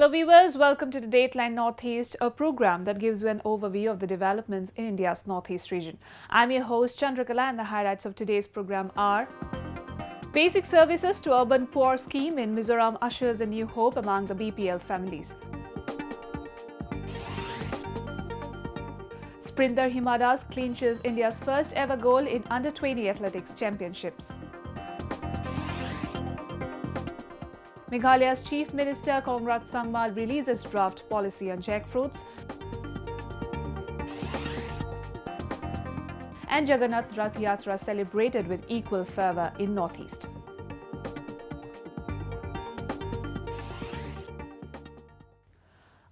Hello viewers, welcome to the Dateline Northeast, a program that gives you an overview of the developments in India's Northeast region. I'm your host Chandrakala and the highlights of today's program are: Basic Services to Urban Poor scheme in Mizoram ushers a new hope among the BPL families. Sprinter Hima Das clinches India's first ever goal in Under-20 Athletics Championships. Meghalaya's Chief Minister Kongrat Sangmal releases draft policy on jackfruits. And Jagannath Rath Yatra celebrated with equal fervour in Northeast.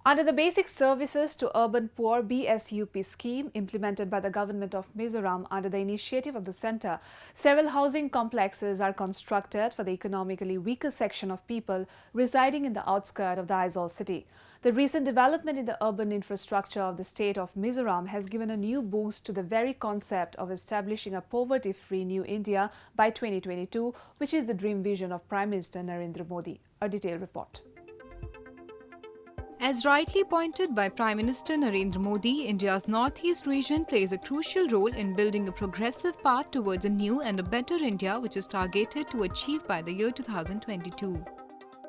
Under the Basic Services to Urban Poor BSUP scheme implemented by the government of Mizoram under the initiative of the centre, several housing complexes are constructed for the economically weaker section of people residing in the outskirts of the Aizawl city. The recent development in the urban infrastructure of the state of Mizoram has given a new boost to the very concept of establishing a poverty-free New India by 2022, which is the dream vision of Prime Minister Narendra Modi. A detailed report. As rightly pointed by Prime Minister Narendra Modi, India's Northeast region plays a crucial role in building a progressive path towards a new and a better India, which is targeted to achieve by the year 2022.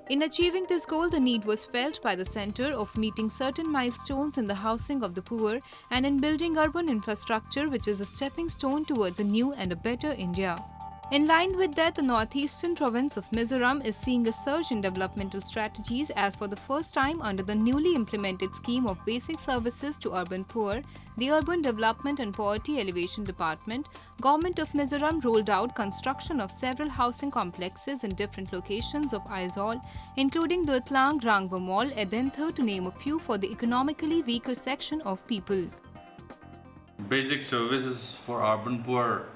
In achieving this goal, the need was felt by the centre of meeting certain milestones in the housing of the poor and in building urban infrastructure, which is a stepping stone towards a new and a better India. In line with that, the northeastern province of Mizoram is seeing a surge in developmental strategies as for the first time under the newly implemented scheme of Basic Services to Urban Poor, the Urban Development and Poverty Alleviation Department, Government of Mizoram rolled out construction of several housing complexes in different locations of Aizawl, including Dutlang, Rangva Mall, Edenther to name a few for the economically weaker section of people. Basic Services for Urban Poor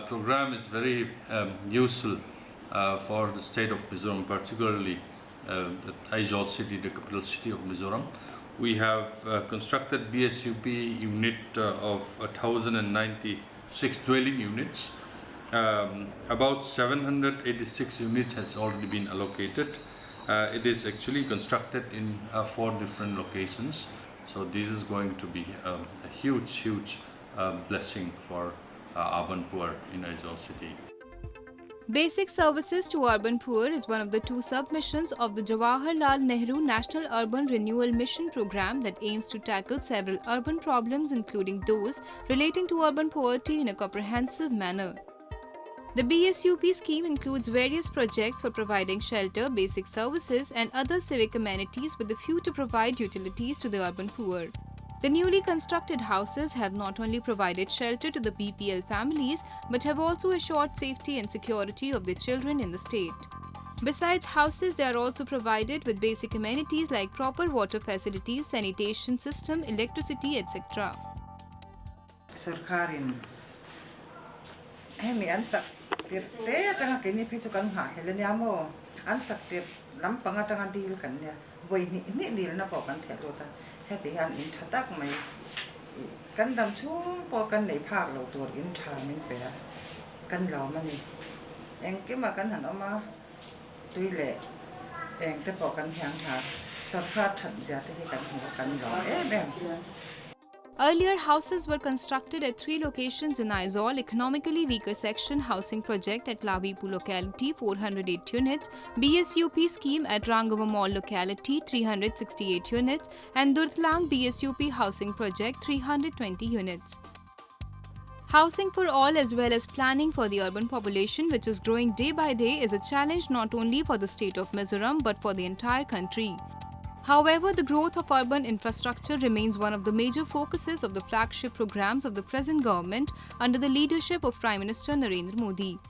program is very useful for the state of Mizoram, particularly the Aizawl city, the capital city of Mizoram. We have constructed BSUP unit of 1,096 dwelling units. About 786 units has already been allocated. It is actually constructed in 4 different locations. So this is going to be a huge blessing for urban poor in Aizawl city. Basic Services to Urban Poor is one of the 2 submissions of the Jawaharlal Nehru National Urban Renewal Mission program that aims to tackle several urban problems, including those relating to urban poverty in a comprehensive manner. The BSUP scheme includes various projects for providing shelter, basic services and other civic amenities with a view to provide utilities to the urban poor. The newly constructed houses have not only provided shelter to the BPL families but have also assured safety and security of their children in the state. Besides houses, they are also provided with basic amenities like proper water facilities, sanitation system, electricity, etc. Sarkarin hemi ansak tirte tanga kini pisukan ha helanya mo ansak tir lampanga tanga deal kanya boy ni deal na po kan thelota heti han in thatak mai kan dam chung po kan nei phak lo tur in tha min pe kan lo mani eng ke ma kan han oma tuile eng te po kan hyang ha sarkar than ja te kan ho kan lo bem. Earlier, houses were constructed at 3 locations in Aizawl, economically weaker section housing project at Lavipu locality 408 units, BSUP scheme at Rangava Mall locality 368 units and Dutlang BSUP housing project 320 units. Housing for all as well as planning for the urban population, which is growing day by day, is a challenge not only for the state of Mizoram but for the entire country. However, the growth of urban infrastructure remains one of the major focuses of the flagship programs of the present government under the leadership of Prime Minister Narendra Modi.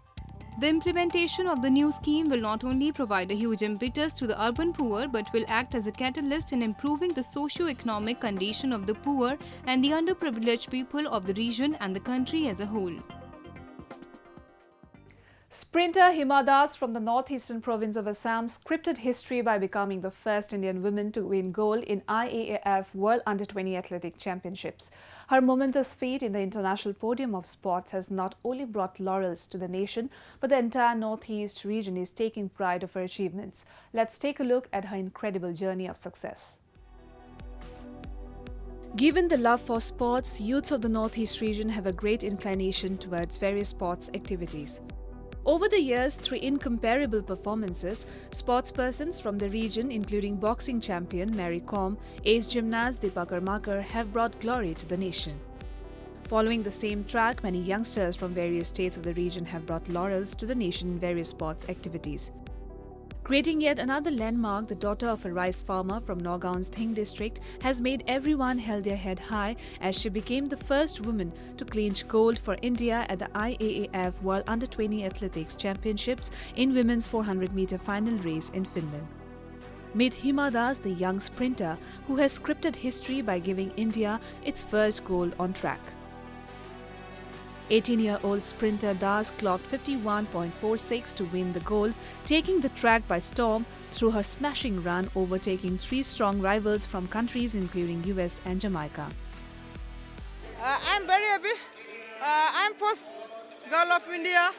The implementation of the new scheme will not only provide a huge impetus to the urban poor but will act as a catalyst in improving the socio-economic condition of the poor and the underprivileged people of the region and the country as a whole. Sprinter Hima Das from the northeastern province of Assam scripted history by becoming the first Indian woman to win gold in IAAF World Under-20 Athletic Championships. Her momentous feat in the international podium of sports has not only brought laurels to the nation, but the entire Northeast region is taking pride of her achievements. Let's take a look at her incredible journey of success. Given the love for sports, youths of the Northeast region have a great inclination towards various sports activities. Over the years, through incomparable performances, sportspersons from the region, including boxing champion Mary Kom, ace gymnast Deepa Karmakar, have brought glory to the nation. Following the same track, many youngsters from various states of the region have brought laurels to the nation in various sports activities. Creating yet another landmark, the daughter of a rice farmer from Nagaon's Thing district has made everyone held their head high as she became the first woman to clinch gold for India at the IAAF World Under-20 Athletics Championships in women's 400-meter final race in Finland. Meet Hima Das, the young sprinter who has scripted history by giving India its first gold on track. 18-year-old sprinter Das clocked 51.46 to win the gold, taking the track by storm through her smashing run, overtaking three strong rivals from countries including U.S. and Jamaica. I'm very happy. I'm first girl of India,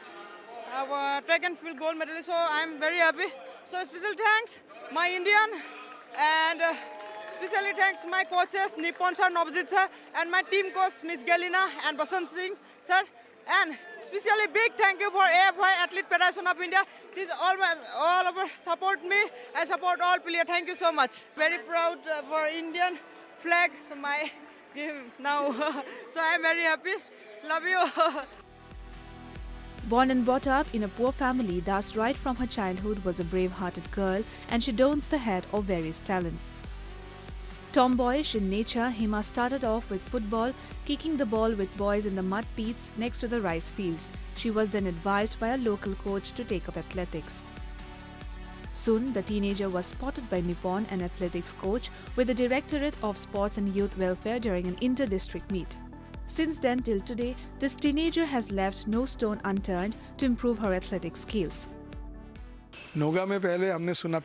track and field gold medalist, so I'm very happy. So special thanks my Indian and especially thanks my coaches Nippon sir, Navjit sir, and my team coach Miss Galina and Basant Singh sir. And especially big thank you for AFI Athlete Federation of India. She's all over support me and support all players. Thank you so much. Very proud for Indian flag. So my game now. So I'm very happy. Love you. Born and brought up in a poor family, Das right from her childhood was a brave-hearted girl, and she dons the hat of various talents. Tomboyish in nature, Hima started off with football, kicking the ball with boys in the mud pits next to the rice fields. She was then advised by a local coach to take up athletics. Soon, the teenager was spotted by Nippon, an athletics coach, with the Directorate of Sports and Youth Welfare during an inter-district meet. Since then till today, this teenager has left no stone unturned to improve her athletic skills. नोगा में पहले हमने सुना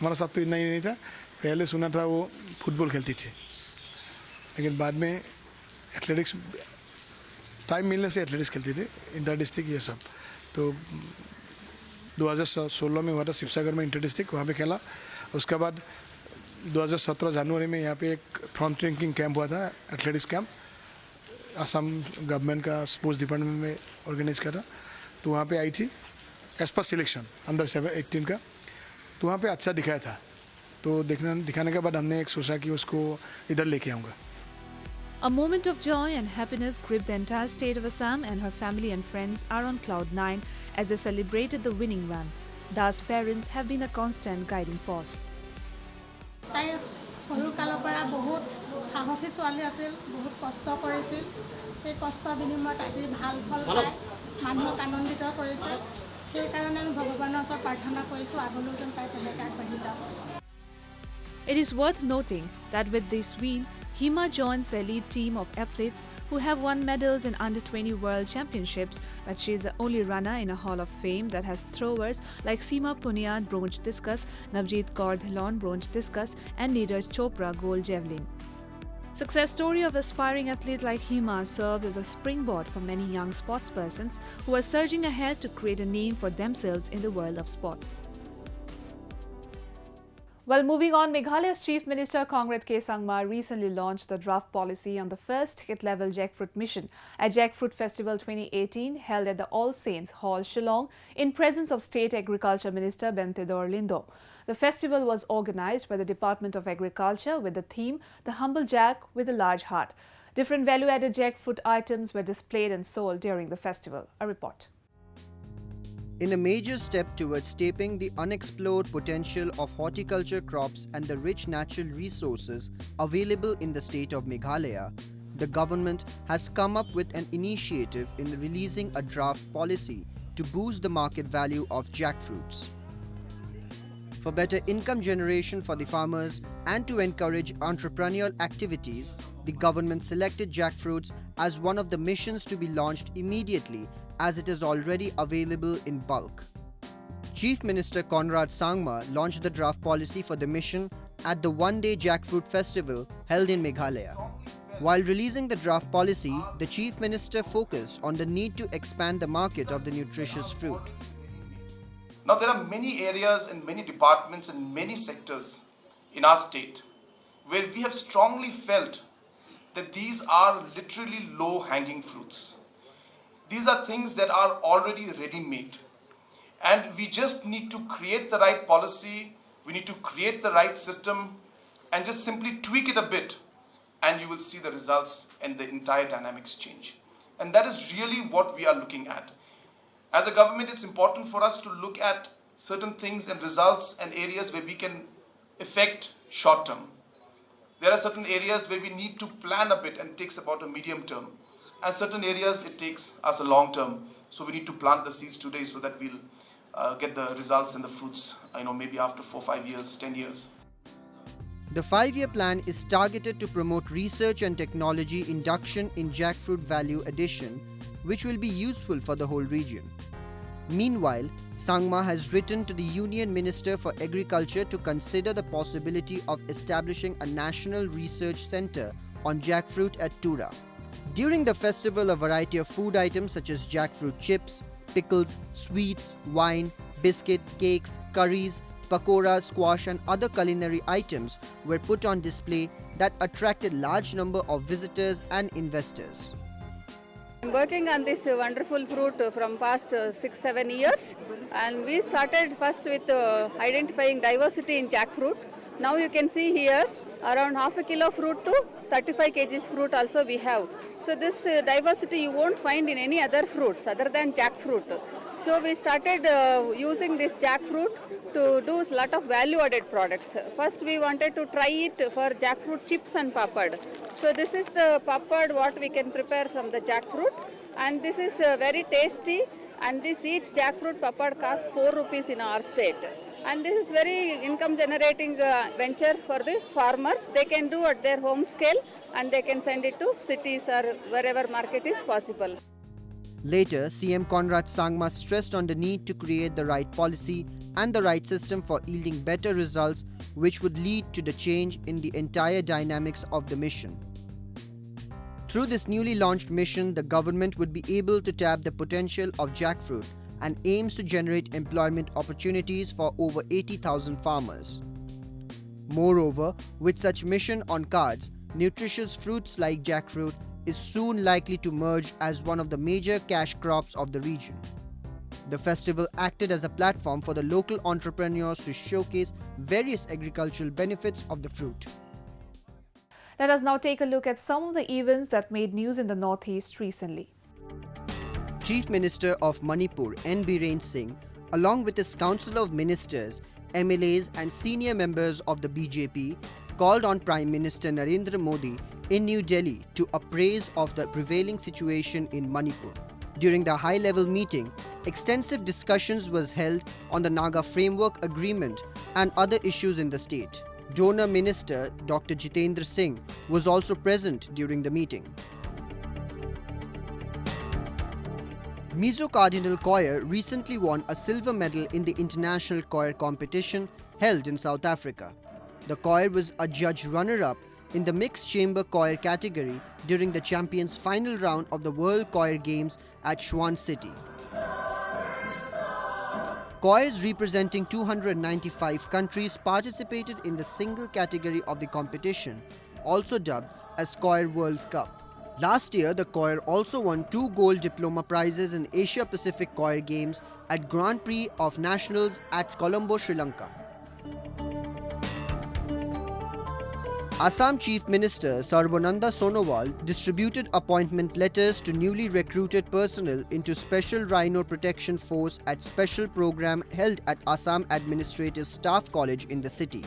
हमारा साथ तो इतना ही नहीं था पहले सुना था वो फुटबॉल खेलती थी लेकिन बाद में एथलेटिक्स टाइम मिलने से एथलेटिक्स खेलती थी इंटर डिस्ट्रिक्ट ये सब तो 2016 में हुआ था शिवसागर में इंटर डिस्ट्रिक्ट वहाँ पे खेला उसके बाद 2017 जनवरी में यहाँ पे एक फ्रंट रैंकिंग कैंप हुआ था एथलेटिक्स कैंप असम गवर्नमेंट का स्पोर्ट्स डिपार्टमेंट में ऑर्गेनाइज किया था तो वहाँ पे आई थी एज पर सिलेक्शन अंडर 18 का तो वहाँ पे अच्छा दिखाया था तो दिखाने के बाद हमने एक सोचा कि उसको इधर लेके आऊँगा. A moment of joy and happiness gripped the entire state of Assam, and her family and friends are on cloud 9 as they celebrated the winning run. Das' parents have been a constant guiding force. তাই সৰু কালৰ পৰা বহুত সাহসী ছোৱালী আছিল বহুত কষ্ট কৰিছিল সেই কষ্ট বিনিময়ত আজি ভাল ফল পায় মানুহক আনন্দিত কৰিছে সেই কাৰণে আমি ভগৱানৰ ওচৰত প্ৰাৰ্থনা কৰিছো আগলৈও যেন তাই তেনেকৈ আগবাঢ়ি যাওক. It is worth noting that with this win, Hima joins the elite team of athletes who have won medals in under-20 World Championships, but she is the only runner in a Hall of Fame that has throwers like Seema Punia bronze discus, Navjeet Kaur Dhillon bronze discus, and Neeraj Chopra gold javelin. Success story of aspiring athlete like Hima serves as a springboard for many young sportspersons who are surging ahead to create a name for themselves in the world of sports. Well, moving on, Meghalaya's Chief Minister Congrade K. Sangma recently launched the draft policy on the first hit-level jackfruit mission at Jackfruit Festival 2018 held at the All Saints Hall, Shillong, in presence of State Agriculture Minister Bentedor Lindo. The festival was organized by the Department of Agriculture with the theme, The Humble Jack with a Large Heart. Different value-added jackfruit items were displayed and sold during the festival. A report. In a major step towards tapping the unexplored potential of horticulture crops and the rich natural resources available in the state of Meghalaya, the government has come up with an initiative in releasing a draft policy to boost the market value of jackfruits. For better income generation for the farmers and to encourage entrepreneurial activities, the government selected jackfruits as one of the missions to be launched immediately, as it is already available in bulk. Chief Minister Conrad Sangma launched the draft policy for the mission at the one-day jackfruit festival held in Meghalaya. While releasing the draft policy, the Chief Minister focused on the need to expand the market of the nutritious fruit. Now, there are many areas and many departments and many sectors in our state where we have strongly felt that these are literally low-hanging fruits. These are things that are already ready-made. And we just need to create the right policy, we need to create the right system, and just simply tweak it a bit, and you will see the results and the entire dynamics change. And that is really what we are looking at. As a government, it's important for us to look at certain things and results and areas where we can affect short term. There are certain areas where we need to plan a bit and it takes about a medium term. And certain areas it takes us a long term. So we need to plant the seeds today so that we'll get the results and the fruits, maybe after 4, 5 years, 10 years. The 5-year plan is targeted to promote research and technology induction in jackfruit value addition, which will be useful for the whole region. Meanwhile, Sangma has written to the Union Minister for Agriculture to consider the possibility of establishing a national research center on jackfruit at Tura. During the festival, a variety of food items such as jackfruit chips, pickles, sweets, wine, biscuit, cakes, curries, pakora, squash and other culinary items were put on display that attracted large number of visitors and investors. I'm working on this wonderful fruit from past 6-7 years, and we started first with identifying diversity in jackfruit. Now you can see here around half a kilo fruit to 35 kgs fruit also we have. So this diversity you won't find in any other fruits other than jackfruit. So we started using this jackfruit to do a lot of value-added products. First we wanted to try it for jackfruit chips and papad. So this is the papad what we can prepare from the jackfruit, and this is very tasty, and this each jackfruit papad costs 4 rupees in our state. And this is very income generating venture for the farmers. They can do at their home scale and they can send it to cities or wherever market is possible. Later, CM Conrad Sangma stressed on the need to create the right policy and the right system for yielding better results, which would lead to the change in the entire dynamics of the mission. Through this newly launched mission, the government would be able to tap the potential of jackfruit and aims to generate employment opportunities for over 80,000 farmers. Moreover, with such mission on cards, nutritious fruits like jackfruit is soon likely to merge as one of the major cash crops of the region. The festival acted as a platform for the local entrepreneurs to showcase various agricultural benefits of the fruit. Let us now take a look at some of the events that made news in the Northeast recently. Chief Minister of Manipur, N. Biren Singh, along with his Council of Ministers, MLAs and senior members of the BJP, called on Prime Minister Narendra Modi in New Delhi to appraise of the prevailing situation in Manipur. During the high-level meeting, extensive discussions was held on the Naga Framework Agreement and other issues in the state. Donor Minister Dr. Jitendra Singh was also present during the meeting. Mizo Cardinal Choir recently won a silver medal in the International Choir Competition held in South Africa. The choir was a judge runner-up in the mixed chamber choir category during the champions' final round of the World Choir Games at Swan City. Choirs representing 295 countries participated in the single category of the competition, also dubbed as Choir World Cup. Last year, the choir also won 2 gold diploma prizes in Asia Pacific Choir Games at Grand Prix of Nationals at Colombo, Sri Lanka. Assam Chief Minister Sarbananda Sonowal distributed appointment letters to newly recruited personnel into Special Rhino Protection Force at special program held at Assam Administrative Staff College in the city.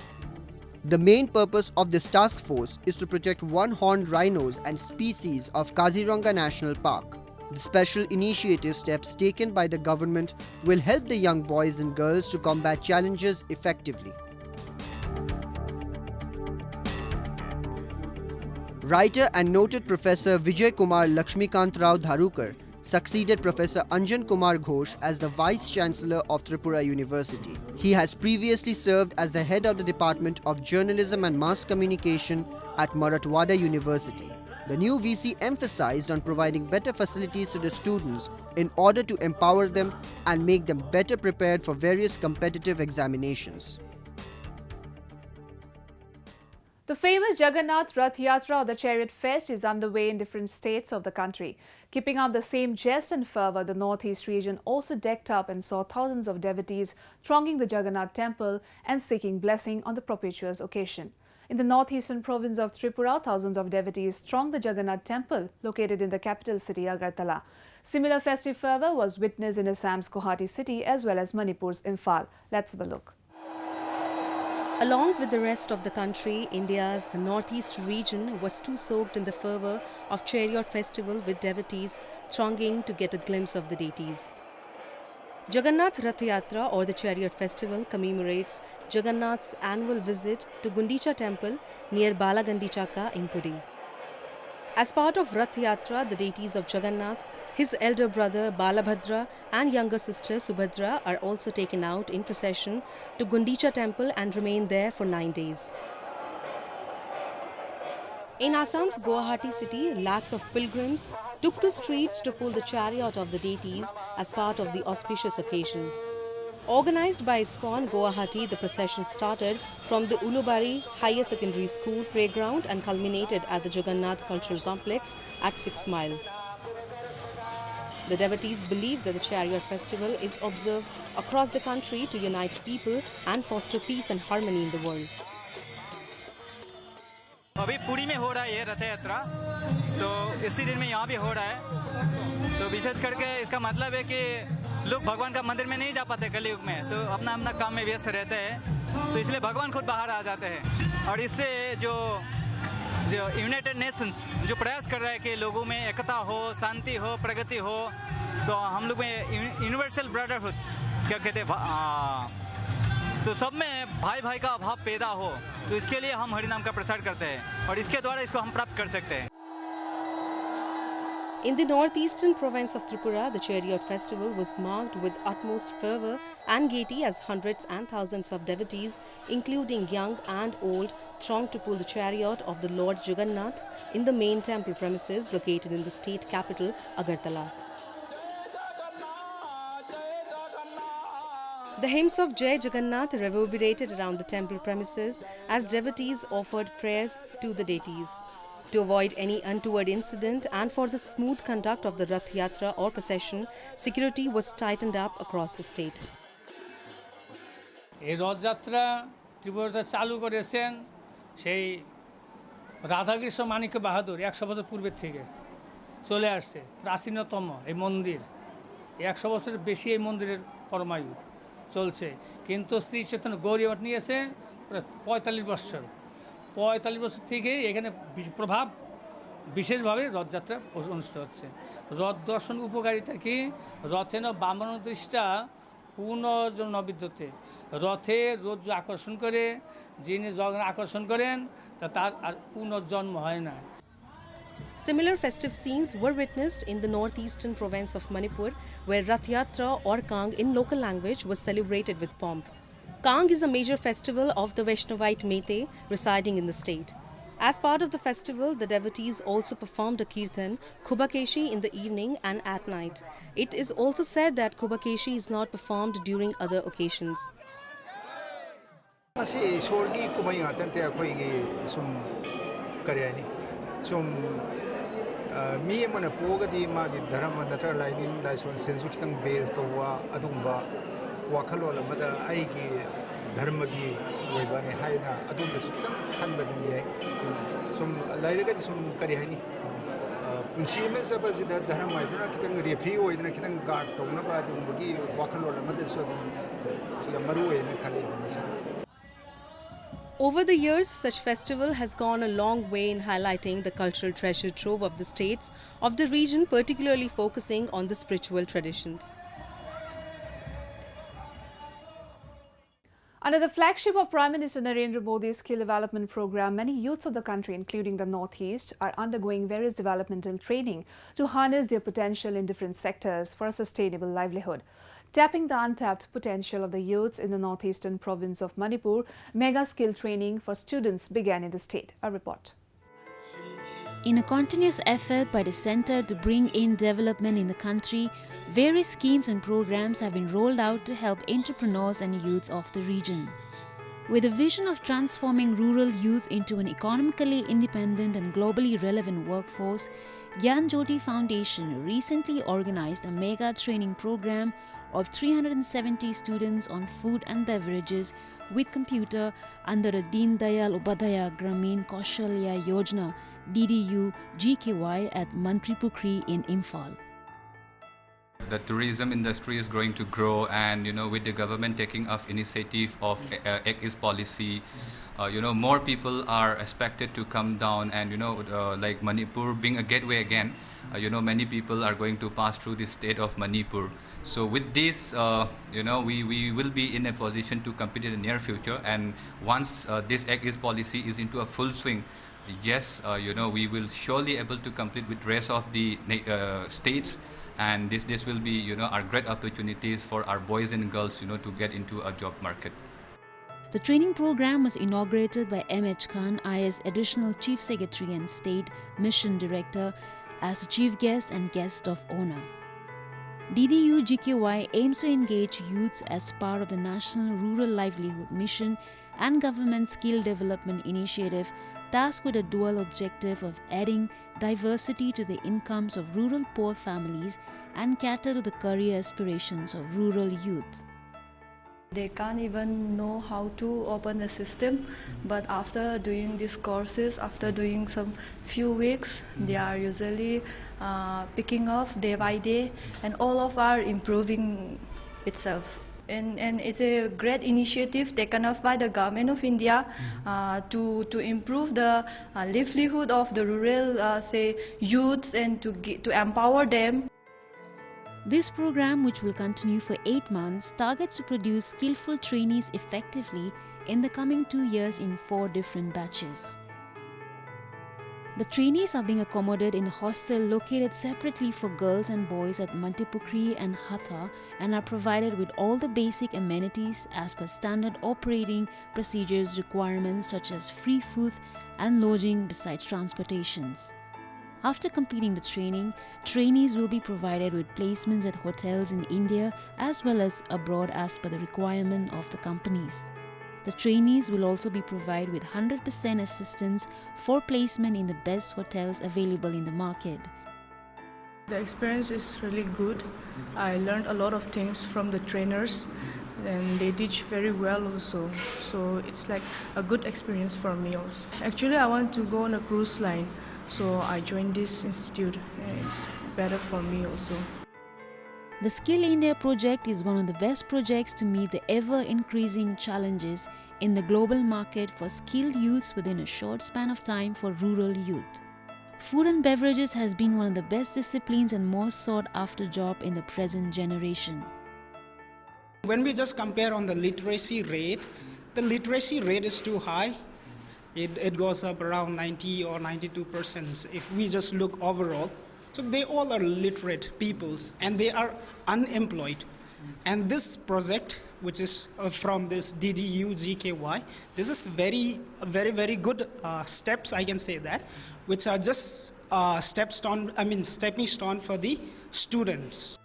The main purpose of this task force is to protect one-horned rhinos and species of Kaziranga National Park. The special initiative steps taken by the government will help the young boys and girls to combat challenges effectively. Writer and noted Professor Vijay Kumar Lakshmikant Rao Dharukar succeeded Professor Anjan Kumar Ghosh as the Vice Chancellor of Tripura University. He has previously served as the head of the Department of Journalism and Mass Communication at Marathwada University. The new VC emphasized on providing better facilities to the students in order to empower them and make them better prepared for various competitive examinations. The famous Jagannath Rath Yatra or the Chariot Fest is underway in different states of the country. Keeping up the same zest and fervour, the northeast region also decked up and saw thousands of devotees thronging the Jagannath temple and seeking blessing on the propitious occasion. In the northeastern province of Tripura, thousands of devotees thronged the Jagannath temple located in the capital city Agartala. Similar festive fervour was witnessed in Assam's Guwahati city as well as Manipur's Imphal. Let's have a look. Along with the rest of the country, India's northeast region was too soaked in the fervour of Chariot festival with devotees thronging to get a glimpse of the deities. Jagannath Rath Yatra or the Chariot festival commemorates Jagannath's annual visit to Gundicha temple near Balagandi Chaka in Puri. As part of Rath Yatra, the deities of Jagannath, his elder brother Balabhadra and younger sister Subhadra are also taken out in procession to Gundicha temple and remain there for 9 days. In Assam's Guwahati city, lakhs of pilgrims took to streets to pull the chariot of the deities as part of the auspicious occasion. Organized by ISKCON Guwahati, the procession started from the Ulubari Higher Secondary School playground and culminated at the Jagannath Cultural Complex at 6 Mile. The devotees believe that the Chariot festival is observed across the country to unite people and foster peace and harmony in the world. अभी पुरी में हो रहा है ये रथ यात्रा, तो इसी दिन में यहाँ भी हो रहा है। तो विशेष करके इसका मतलब है कि लोग भगवान का मंदिर में नहीं जा पाते कलयुग में, तो अपना अपना काम में व्यस्त रहते हैं, तो इसलिए भगवान खुद बाहर आ जाते हैं। और इससे जो यूनाइटेड नेशंस जो प्रयास कर रहा है कि लोगों में एकता हो, शांति हो, प्रगति हो, तो हम लोग में यूनिवर्सल ब्रदरहुड क्या कहते हैं, तो सब में भाई भाई का अभाव पैदा हो, तो इसके लिए हम हरि नाम का प्रसार करते हैं और इसके द्वारा इसको हम प्राप्त कर सकते हैं। In the northeastern province of Tripura, the Chariot festival was marked with utmost fervour and gaiety as hundreds and thousands of devotees, including young and old, thronged to pull the chariot of the Lord Jagannath in the main temple premises located in the state capital, Agartala. The hymns of Jai Jagannath reverberated around the temple premises as devotees offered prayers to the deities. To avoid any untoward incident and for the smooth conduct of the Rath Yatra or procession, security was tightened up across the state. এই রথযাত্রা ত্রিপুরাতে চালু করেছেন সেই রাধাকৃষ্ণ মানিক্য বাহাদুর 100 বছর পূর্বের থেকে চলে আসছে প্রাচীনতম এই মন্দির 100 বছরের বেশি এই মন্দিরের পরমায়ু চলছে কিন্তু শ্রী চৈতন্য গৌরীমঠ নিয়েছে প্রায় 45 বছর 45 বছর থেকে এখানে প্রভাব বিশেষভাবে রথযাত্রা অনুষ্ঠিত হচ্ছে রথ দর্শন উপকারিতা কি রথেন বামন দৃষ্টা পুনর্জন্ম বিদ্যতে রথে রোজ আকর্ষণ করে যিনি যখন আকর্ষণ করেন তা তার আর পুনর্জন্ম হয় না Similar festive scenes were witnessed in the northeastern province of Manipur, where Rath Yatra or Kang in local language was celebrated with pomp. Kang is a major festival of the Vaishnavite Meitei residing in the state. As part of the festival, the devotees also performed a kirtan, Kubakeshi, in the evening and at night. It is also said that Kubakeshi is not performed during other occasions. Mi amana pogadi magi dharma natra lining daison sensu kitang base to wa adumba wakhalola mada aigi dharma gi oiba ne haina adumba su kitang khanba dum ye sum lairaga di sum kari haini punsi me saba sida dharma idana kitang referee oidana kitang guard tongna ba adumba gi wakhalola mada so siya maru ene khali dum. Over the years, such festival has gone a long way in highlighting the cultural treasure trove of the states of the region, particularly focusing on the spiritual traditions. Under the flagship of Prime Minister Narendra Modi's skill development program, many youths of the country, including the Northeast, are undergoing various developmental training to harness their potential in different sectors for a sustainable livelihood. Tapping the untapped potential of the youths in the northeastern province of Manipur, mega skill training for students began in the state. A report. In a continuous effort by the centre to bring in development in the country, various schemes and programs have been rolled out to help entrepreneurs and youths of the region. With a vision of transforming rural youth into an economically independent and globally relevant workforce, Gyan Jyoti Foundation recently organized a mega training program of 370 students on food and beverages with computer under the Deen Dayal Upadhyaya Gramin Kaushalya Yojana DDU GKY at Mantripukri in Imphal. The tourism industry is going to grow, and with the government taking up initiative of Ek Is policy, more people are expected to come down, and like Manipur being a gateway again, many people are going to pass through the state of Manipur. So with this, we will be in a position to compete in the near future, and once this Ek Is policy is into a full swing, yes, we will surely able to compete with rest of the states. And this will be, our great opportunities for our boys and girls, to get into a job market. The training program was inaugurated by M.H. Khan, IS Additional Chief Secretary and State Mission Director, as the chief guest and guest of honor. DDU GKY aims to engage youths as part of the National Rural Livelihood Mission and Government Skill Development Initiative, tasked with a dual objective of adding diversity to the incomes of rural poor families and cater to the career aspirations of rural youth. They can't even know how to open the system, but after doing these courses, after doing some few weeks, they are usually picking up day by day, and all of are improving itself. And it's a great initiative taken up by the government of India to improve the livelihood of the rural, youths, and to empower them. This program, which will continue for 8 months, targets to produce skillful trainees effectively in the coming 2 years in 4 different batches. The trainees are being accommodated in a hostel located separately for girls and boys at Mantipukri and Hatha, and are provided with all the basic amenities as per standard operating procedures requirements such as free food and lodging besides transportations. After completing the training, trainees will be provided with placements at hotels in India as well as abroad as per the requirement of the companies. The trainees will also be provided with 100% assistance for placement in the best hotels available in the market. The experience is really good. I learned a lot of things from the trainers, and they teach very well also. So it's like a good experience for me also. Actually, I want to go on a cruise line, so I joined this institute. It's better for me also. The Skill India project is one of the best projects to meet the ever-increasing challenges in the global market for skilled youths within a short span of time for rural youth. Food and beverages has been one of the best disciplines and most sought-after job in the present generation. When we just compare on the literacy rate, the literacy rate is too high. It goes up around 90 or 92% if we just look overall. So they all are literate peoples and they are unemployed. And this project, which is from this DDU GKY, this is very good steps, I can say that, which are just stepping stone for the students.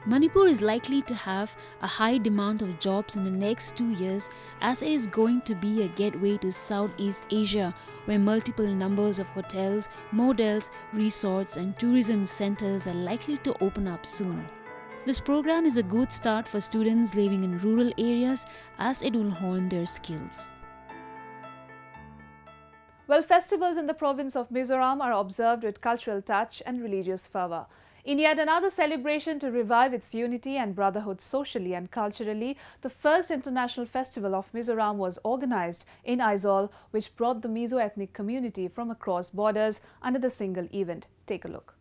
Manipur is likely to have a high demand of jobs in the next 2 years, as it is going to be a gateway to Southeast Asia, where multiple numbers of hotels, motels, resorts and tourism centers are likely to open up soon. This program is a good start for students living in rural areas, as it will hone their skills. Well, festivals in the province of Mizoram are observed with cultural touch and religious fervour. In yet another celebration to revive its unity and brotherhood socially and culturally, the first international festival of Mizoram was organized in Aizawl, which brought the Mizo ethnic community from across borders under the single event. Take a look.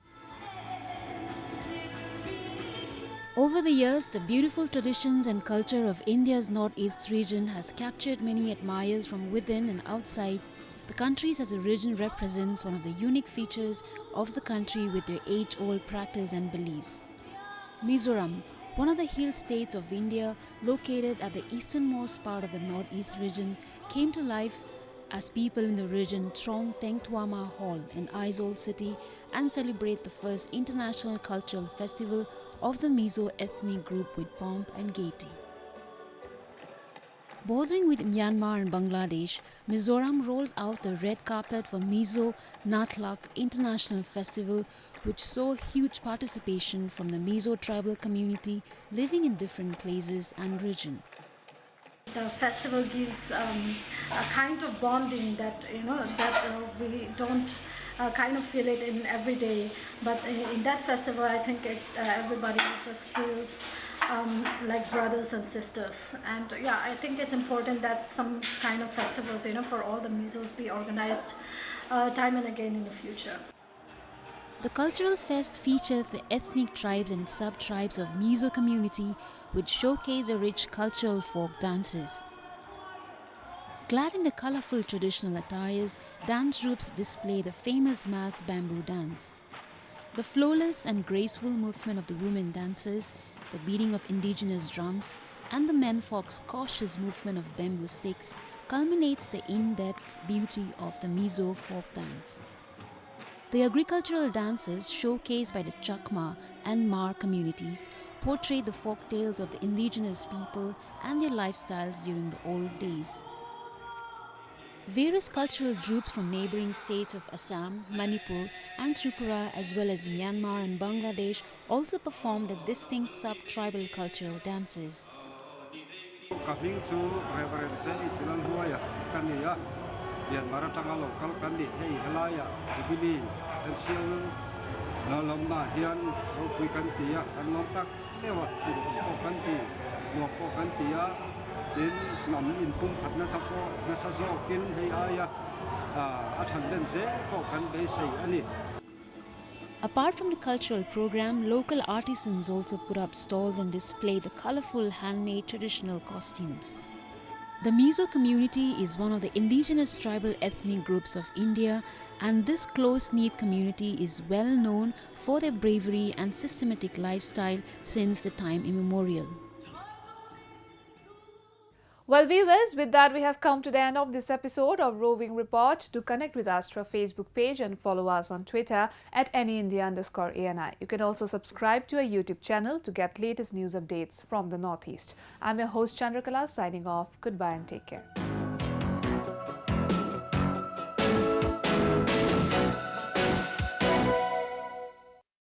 Over the years, the beautiful traditions and culture of India's northeast region has captured many admirers from within and outside the countries, as the region represents one of the unique features of the country with their age-old practice and beliefs. Mizoram, one of the hill states of India located at the easternmost part of the northeast region, came to life as people in the region throng Tengtuama Hall in Aizawl city and celebrate the first international cultural festival of the Mizo ethnic group with pomp and gaiety. Bordering with Myanmar and Bangladesh, Mizoram rolled out the red carpet for Mizo Natlak International Festival, which saw huge participation from the Mizo tribal community living in different places and region. The festival gives a kind of bonding that we don't kind of feel it in every day, but in that festival I think everybody just feels like brothers and sisters. And yeah, I think it's important that some kind of festivals for all the Mizos be organized time and again in the future. The cultural fest features the ethnic tribes and sub-tribes of Mizo community, which showcase a rich cultural folk dances. Clad in the colorful traditional attires, dance groups display the famous mass bamboo dance. The flawless and graceful movement of the women dancers, the beating of indigenous drums, and the menfolk's cautious movement of bamboo sticks culminates the in-depth beauty of the Mizo folk dance. The agricultural dances showcased by the Chakma and Mar communities portray the folk tales of the indigenous people and their lifestyles during the old days. Various cultural groups from neighboring states of Assam, Manipur and Tripura as well as Myanmar and Bangladesh also perform the distinct sub-tribal cultural dances. Apart from the cultural program, local artisans also put up stalls and display the colorful handmade traditional costumes. The Mizo community is one of the indigenous tribal ethnic groups of India, and this close-knit community is well known for their bravery and systematic lifestyle since the time immemorial. Well, viewers, with that we have come to the end of this episode of Roving Report. Do connect with us through our Facebook page and follow us on Twitter at AnyIndia_ANI. You can also subscribe to our YouTube channel to get latest news updates from the Northeast. I'm your host Chandrakala signing off. Goodbye and take care.